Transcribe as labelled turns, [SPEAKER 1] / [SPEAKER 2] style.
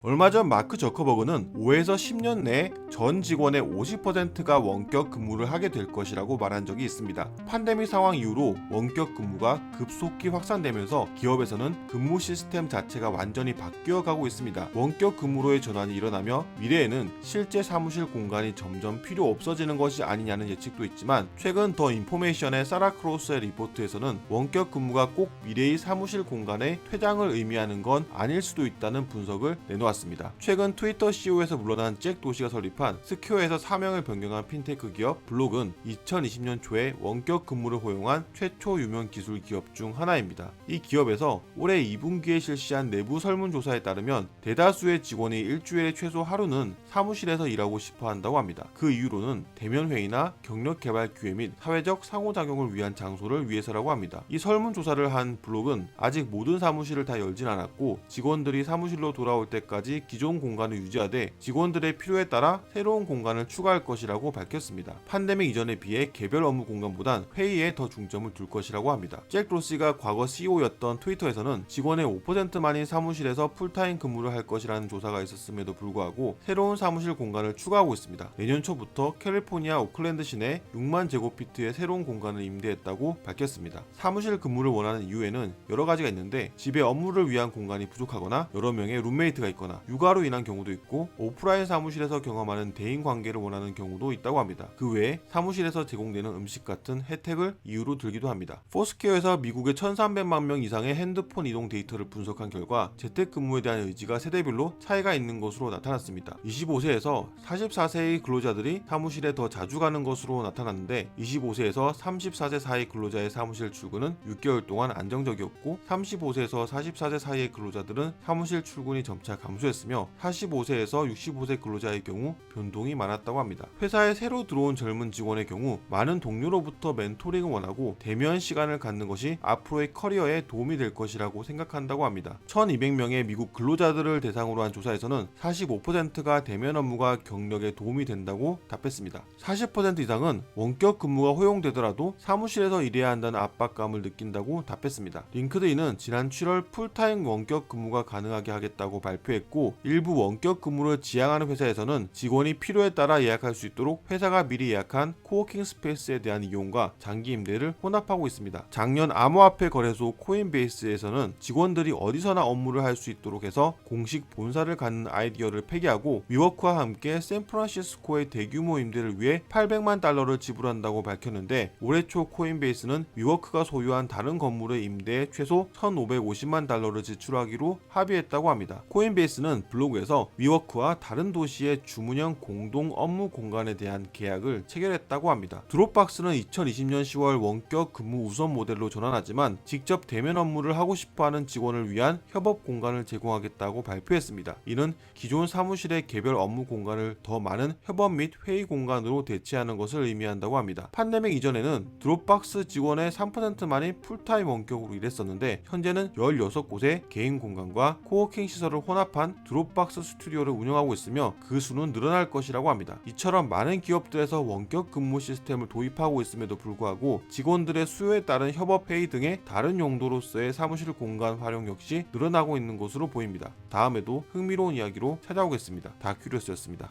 [SPEAKER 1] 얼마 전 마크 저커버그는 5에서 10년 내에 전 직원의 50%가 원격 근무를 하게 될 것이라고 말한 적이 있습니다. 팬데믹 상황 이후로 원격 근무가 급속히 확산되면서 기업에서는 근무 시스템 자체가 완전히 바뀌어 가고 있습니다. 원격 근무로의 전환이 일어나며 미래에는 실제 사무실 공간이 점점 필요 없어지는 것이 아니냐는 예측도 있지만, 최근 더 인포메이션의 사라 크로스의 리포트에서는 원격 근무가 꼭 미래의 사무실 공간의 퇴장을 의미하는 건 아닐 수도 있다는 분석을 내놓았습니다. 최근 트위터 CEO에서 물러난 잭 도시가 설립한 스퀘어에서 사명을 변경한 핀테크 기업 블록은 2020년 초에 원격 근무를 허용한 최초 유명 기술 기업 중 하나입니다. 이 기업에서 올해 2분기에 실시한 내부 설문조사에 따르면 대다수의 직원이 일주일에 최소 하루는 사무실에서 일하고 싶어 한다고 합니다. 그 이유로는 대면 회의나 경력 개발 기회 및 사회적 상호작용을 위한 장소를 위해서라고 합니다. 이 설문조사를 한 블록은 아직 모든 사무실을 다 열진 않았고, 직원들이 사무실로 돌아올 때까지 기존 공간을 유지하되 직원들의 필요에 따라 새로운 공간을 추가할 것이라고 밝혔습니다. 팬데믹 이전에 비해 개별 업무 공간보단 회의에 더 중점을 둘 것이라고 합니다. 잭 도시가 과거 CEO였던 트위터에서는 직원의 5%만이 사무실에서 풀타임 근무를 할 것이라는 조사가 있었음에도 불구하고 새로운 사무실 공간을 추가하고 있습니다. 내년 초부터 캘리포니아 오클랜드 시내 6만 제곱피트의 새로운 공간을 임대했다고 밝혔습니다. 사무실 근무를 원하는 이유에는 여러 가지가 있는데, 집에 업무를 위한 공간이 부족하거나 여러 명의 룸메이트가 있거나 육아로 인한 경우도 있고, 오프라인 사무실에서 경험하는 대인 관계를 원하는 경우도 있다고 합니다. 그 외에 사무실에서 제공되는 음식 같은 혜택을 이유로 들기도 합니다. 포스케어에서 미국의 1300만 명 이상의 핸드폰 이동 데이터를 분석한 결과 재택근무에 대한 의지가 세대별로 차이가 있는 것으로 나타났습니다. 25세에서 44세의 근로자들이 사무실에 더 자주 가는 것으로 나타났는데, 25세에서 34세 사이 근로자의 사무실 출근은 6개월 동안 안정적이었고, 35세에서 44세 사이의 근로자들은 사무실 출근이 점차 감소했으며 45세에서 65세 근로자의 경우 변동이 많았다고 합니다. 회사에 새로 들어온 젊은 직원의 경우 많은 동료로부터 멘토링을 원하고 대면 시간을 갖는 것이 앞으로의 커리어에 도움이 될 것이라고 생각한다고 합니다. 1200명의 미국 근로자들을 대상으로 한 조사에서는 45%가 대면 업무가 경력에 도움이 된다고 답했습니다. 40% 이상은 원격 근무가 허용되더라도 사무실에서 일해야 한다는 압박감을 느낀다고 답했습니다. 링크드인은 지난 7월 풀타임 원격 근무가 가능하게 하겠다고 발표했고, 일부 원격 근무를 지향하는 회사에서는 직원이 필요에 따라 예약할 수 있도록 회사가 미리 예약한 코워킹 스페이스에 대한 이용과 장기 임대를 혼합하고 있습니다. 작년 암호화폐 거래소 코인베이스에서는 직원들이 어디서나 업무를 할 수 있도록 해서 공식 본사를 갖는 아이디어를 폐기하고, 위워크와 함께 샌프란시스코의 대규모 임대를 위해 800만 달러를 지불한다고 밝혔는데, 올해 초 코인베이스는 위워크가 소유한 다른 건물의 임대에 최소 1,550만 달러를 지출하기로 합의했다고 합니다. 코인베이스는 블로그에서 위워크와 다른 도시의 주문형 공동 업무 공간에 대한 계약을 체결했다고 합니다. 드롭박스는 2020년 10월 원격 근무 우선 모델로 전환하지만 직접 대면 업무를 하고 싶어하는 직원을 위한 협업 공간을 제공하겠다고 발표했습니다. 이는 기존 사무실의 개별 업무 공간을 더 많은 협업 및 회의 공간으로 대체하는 것을 의미한다고 합니다. 팬데믹 이전에는 드롭박스 직원의 3%만이 풀타임 원격으로 일했었는데, 현재는 16곳의 개인 공간과 코워킹 시설을 혼합한 드롭박스 스튜디오를 운영하고 있으며 그 수는 늘어날 것이라고 합니다. 이처럼 많은 기업들에서 원격 근무 시스템을 도입하고 있음에도 불구하고 직원들의 수요에 따른 협업 회의 등의 다른 용도로서의 사무실 공간 활용 역시 늘어나고 있는 것으로 보입니다. 다음에도 흥미로운 이야기로 찾아오겠습니다. 다큐리어스였습니다.